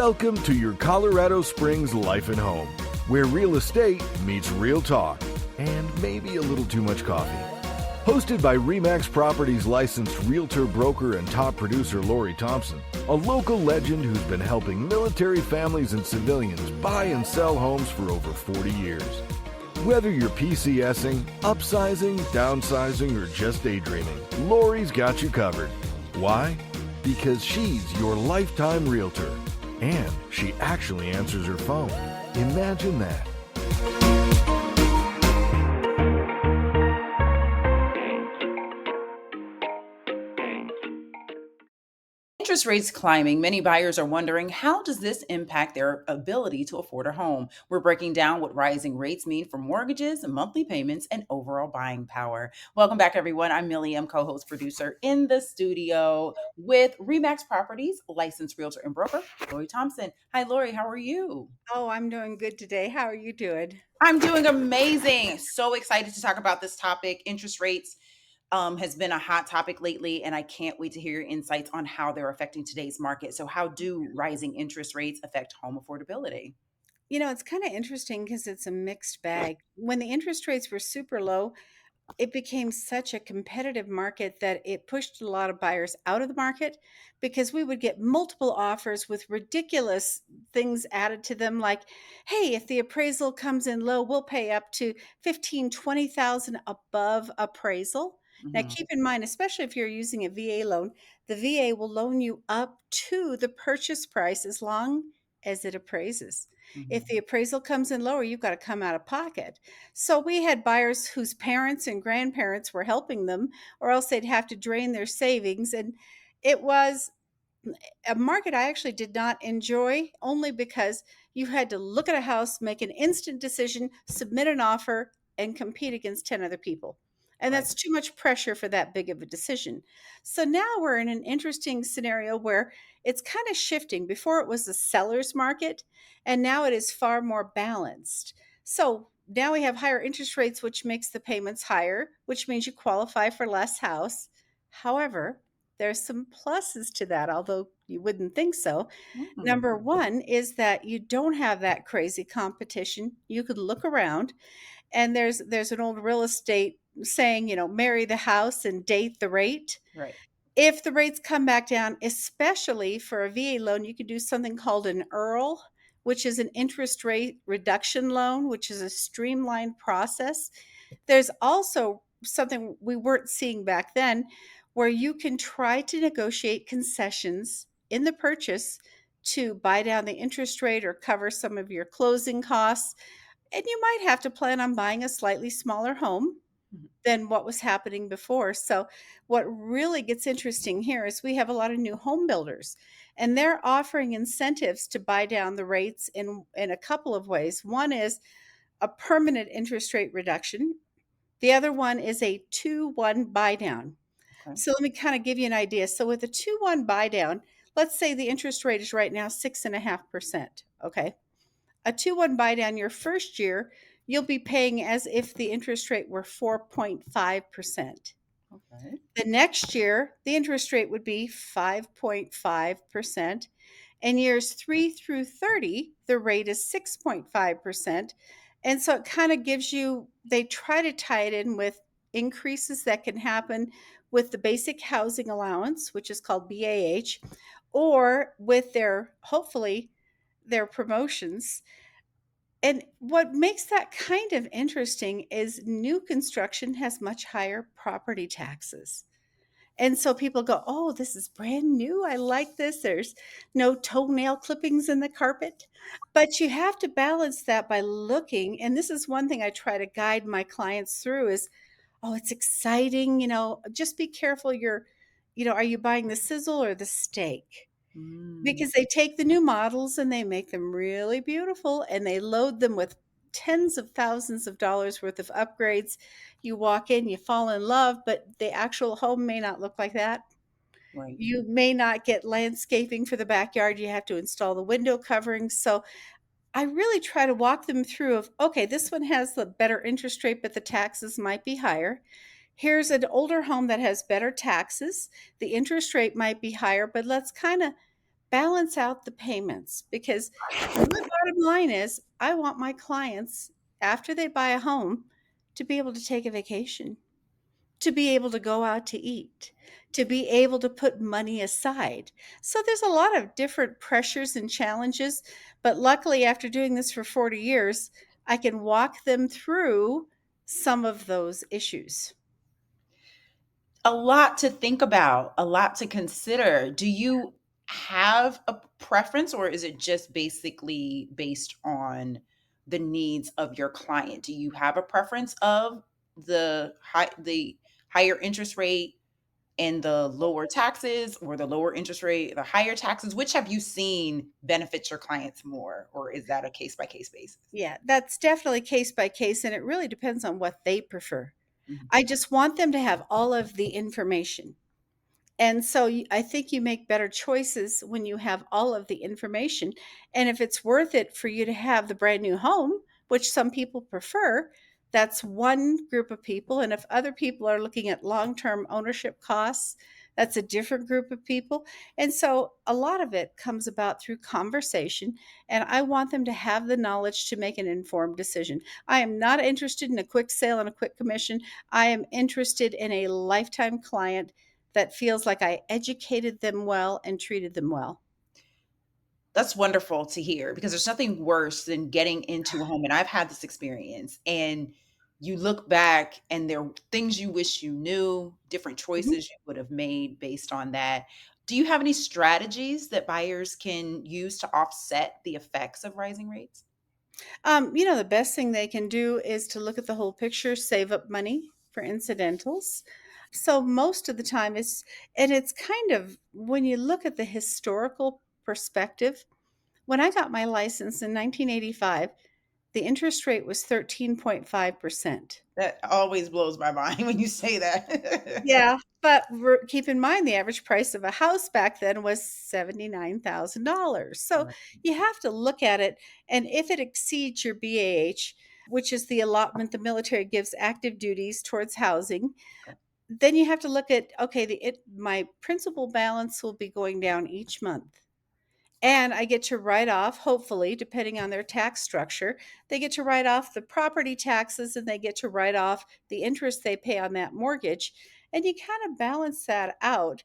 Welcome to your Colorado Springs Life and Home, where real estate meets real talk and maybe a little too much coffee. Hosted by RE/MAX Properties licensed realtor, broker, and top producer Lori Thompson, a local legend who's been helping military families and civilians buy and sell homes for over 40 years. Whether you're PCSing, upsizing, downsizing, or just daydreaming, Lori's got you covered. Why? Because she's your lifetime realtor. And she actually answers her phone. Imagine that. Interest rates climbing, many buyers are wondering, how does this impact their ability to afford a home? We're breaking down what rising rates mean for mortgages, monthly payments, and overall buying power. Welcome back, everyone. I'm Millie, I'm co-host producer in the studio with RE/MAX Properties, licensed realtor and broker, Lori Thompson. Hi, Lori. How are you? Oh, I'm doing good today. How are you doing? I'm doing amazing. So excited to talk about this topic. Interest rates has been a hot topic lately, and I can't wait to hear your insights on how they're affecting today's market. So, how do rising interest rates affect home affordability? It's kind of interesting because it's a mixed bag. When the interest rates were super low, it became such a competitive market that it pushed a lot of buyers out of the market because we would get multiple offers with ridiculous things added to them like, hey, if the appraisal comes in low, we'll pay up to 15, 20,000 above appraisal. Now Mhm, keep in mind, especially if you're using a VA loan, the VA will loan you up to the purchase price as long as it appraises. If mhm. the appraisal comes in lower, you've got to come out of pocket. So we had buyers whose parents and grandparents were helping them, or else they'd have to drain their savings. And it was a market I actually did not enjoy only because you had to look at a house, make an instant decision, submit an offer, and compete against 10 other people. And Right. that's too much pressure for that big of a decision. So now we're in an interesting scenario where it's kind of shifting. Before it was a seller's market, and now it is far more balanced. So now we have higher interest rates, which makes the payments higher, which means you qualify for less house. However, there's some pluses to that, although you wouldn't think so. Mm, Number one is that you don't have that crazy competition. You could look around, and there's an old real estate saying, marry the house and date the rate. right. If the rates come back down, especially for a VA loan, you could do something called an EARL, which is an interest rate reduction loan, which is a streamlined process. There's also something we weren't seeing back then where you can try to negotiate concessions in the purchase to buy down the interest rate or cover some of your closing costs. And you might have to plan on buying a slightly smaller home Mhm. than what was happening before. So, what really gets interesting here is we have a lot of new home builders, and they're offering incentives to buy down the rates in a couple of ways. One is a permanent interest rate reduction. The other one is a 2-1 buy down. Okay. So let me kind of give you an idea. So with a 2-1 buy down, let's say the interest rate is right now 6.5%. Okay. A 2-1 buy down your first year, you'll be paying as if the interest rate were 4.5%. Okay. The next year, the interest rate would be 5.5%. And years 3 through 30, the rate is 6.5%. And so it kind of gives you, they try to tie it in with increases that can happen with the basic housing allowance, which is called BAH, or with their, hopefully, their promotions. And what makes that kind of interesting is new construction has much higher property taxes. And so people go, "Oh, this is brand new. I like this. There's no toenail clippings in the carpet." But you have to balance that by looking, and this is one thing I try to guide my clients through is, "Oh, it's exciting, just be careful are you buying the sizzle or the steak?" Mm, Because they take the new models and they make them really beautiful and they load them with tens of thousands of dollars worth of upgrades. You walk in, you fall in love, but the actual home may not look like that. right. You may not get landscaping for the backyard. You have to install the window coverings. So I really try to walk them through of, okay, this one has the better interest rate, but the taxes might be higher. Here's an older home that has better taxes. The interest rate might be higher, but let's kind of balance out the payments, because my bottom line is I want my clients, after they buy a home, to be able to take a vacation, to be able to go out to eat, to be able to put money aside. So there's a lot of different pressures and challenges, but luckily after doing this for 40 years, I can walk them through some of those issues. A lot to think about, a lot to consider. Do you have a preference, or is it just basically based on the needs of your client? Do you have a preference of the higher interest rate and the lower taxes, or the lower interest rate, the higher taxes? Which have you seen benefits your clients more, or is that a case by case basis? Yeah, that's definitely case by case, and it really depends on what they prefer. Mhm. I just want them to have all of the information. And so I think you make better choices when you have all of the information. And if it's worth it for you to have the brand new home, which some people prefer, that's one group of people. And if other people are looking at long term ownership costs, that's a different group of people. And so a lot of it comes about through conversation. And I want them to have the knowledge to make an informed decision. I am not interested in a quick sale and a quick commission. I am interested in a lifetime client that feels like I educated them well and treated them well. That's wonderful to hear, because there's nothing worse than getting into a home, and I've had this experience, and you look back and there are things you wish you knew, different Mhm. choices you would have made based on that. Do you have any strategies that buyers can use to offset the effects of rising rates? The best thing they can do is to look at the whole picture, save up money for incidentals. So most of the time it's kind of, when you look at the historical perspective, when I got my license in 1985, the interest rate was 13.5%. That always blows my mind when you say that. Yeah, but keep in mind the average price of a house back then was $79,000. So Right. you have to look at it, and if it exceeds your BAH, which is the allotment the military gives active duties towards housing, Okay. then you have to look at, okay, my principal balance will be going down each month. And I get to write off, hopefully, depending on their tax structure, they get to write off the property taxes and they get to write off the interest they pay on that mortgage. And you kind of balance that out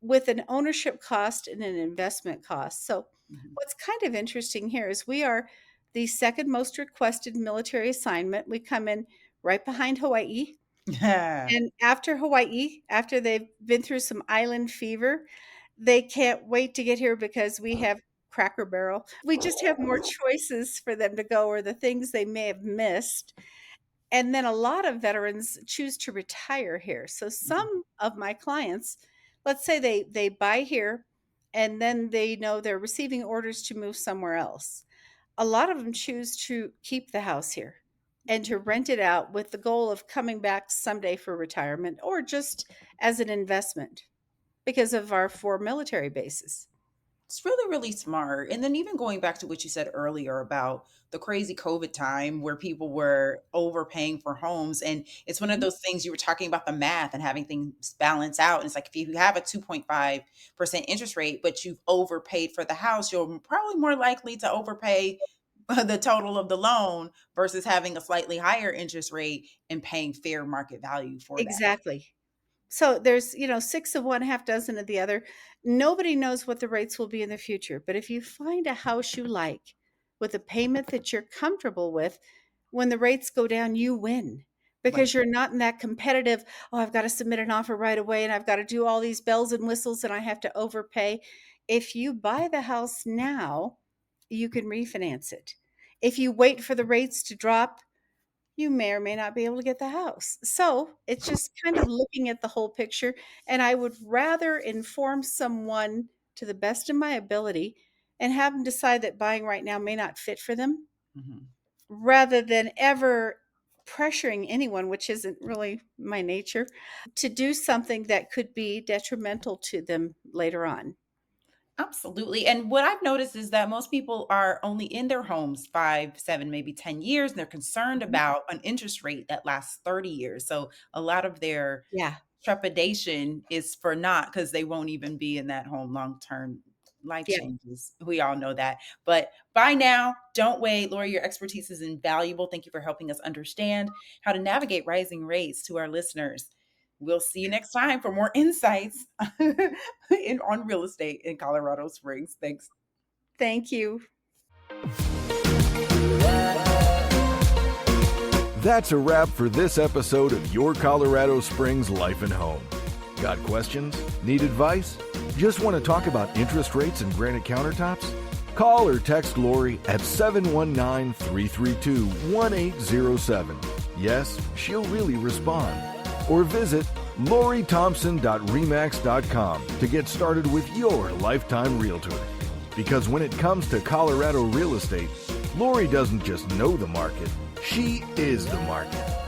with an ownership cost and an investment cost. So, Mhm. what's kind of interesting here is we are the second most requested military assignment. We come in right behind Hawaii. Yeah. And after Hawaii, after they've been through some island fever, they can't wait to get here because we have Cracker Barrel. We just have more choices for them to go, or the things they may have missed. And then a lot of veterans choose to retire here. So Mhm. some of my clients, let's say they buy here and then they know they're receiving orders to move somewhere else. A lot of them choose to keep the house here and to rent it out with the goal of coming back someday for retirement or just as an investment because of our 4 military bases. It's really, really smart. And then even going back to what you said earlier about the crazy COVID time where people were overpaying for homes. And it's one of Mhm. those things, you were talking about the math and having things balance out. And it's like if you have a 2.5% interest rate, but you've overpaid for the house, you're probably more likely to overpay the total of the loan versus having a slightly higher interest rate and paying fair market value for that. Exactly. So there's, six of one, half dozen of the other. Nobody knows what the rates will be in the future. But if you find a house you like with a payment that you're comfortable with, when the rates go down, you win Right. because you're not in that competitive, oh, I've got to submit an offer right away and I've got to do all these bells and whistles and I have to overpay. If you buy the house now, you can refinance it. If you wait for the rates to drop, you may or may not be able to get the house. So it's just kind of looking at the whole picture. And I would rather inform someone to the best of my ability and have them decide that buying right now may not fit for them Mhm. rather than ever pressuring anyone, which isn't really my nature, to do something that could be detrimental to them later on. Absolutely. And what I've noticed is that most people are only in their homes 5, 7, maybe 10 years, and they're concerned Mhm. about an interest rate that lasts 30 years. So a lot of their Yeah. trepidation is for naught because they won't even be in that home long term. life Yeah. changes. We all know that. But bye now. Don't wait. Lori, your expertise is invaluable. Thank you for helping us understand how to navigate rising rates to our listeners. We'll see you next time for more insights on real estate in Colorado Springs. Thanks. Thank you. That's a wrap for this episode of Your Colorado Springs Life and Home. Got questions? Need advice? Just want to talk about interest rates and granite countertops? Call or text Lori at 719-332-1807. Yes, she'll really respond. Or visit LoriThompson.remax.com to get started with your lifetime realtor. Because when it comes to Colorado real estate, Lori doesn't just know the market, she is the market.